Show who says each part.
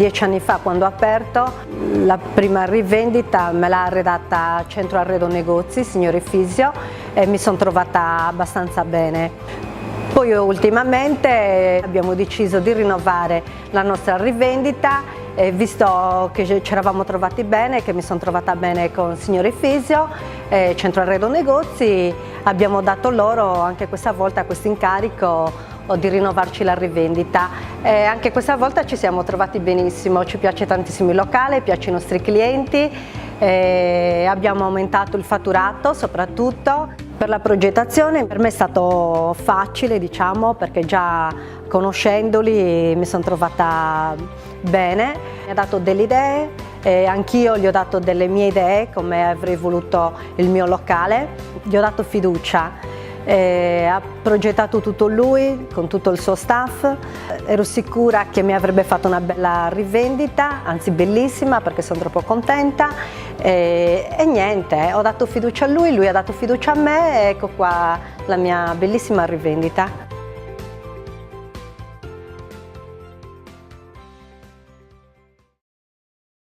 Speaker 1: 10 anni fa, quando ho aperto, la prima rivendita me l'ha arredata Centro Arredo Negozi, signore Fisio, e mi sono trovata abbastanza bene. Poi ultimamente abbiamo deciso di rinnovare la nostra rivendita, visto che ci eravamo trovati bene, che mi sono trovata bene con signore Fisio, Centro Arredo Negozi, abbiamo dato loro anche questa volta questo incarico di rinnovarci la rivendita. Anche questa volta ci siamo trovati benissimo, ci piace tantissimo il locale, piace i nostri clienti, abbiamo aumentato il fatturato soprattutto. Per la progettazione per me è stato facile, diciamo, perché già conoscendoli mi sono trovata bene, mi ha dato delle idee e anch'io gli ho dato delle mie idee come avrei voluto il mio locale, gli ho dato fiducia. Ha progettato tutto lui con tutto il suo staff, ero sicura che mi avrebbe fatto una bella rivendita, anzi bellissima, perché sono troppo contenta e niente, ho dato fiducia a lui ha dato fiducia a me e ecco qua la mia bellissima rivendita.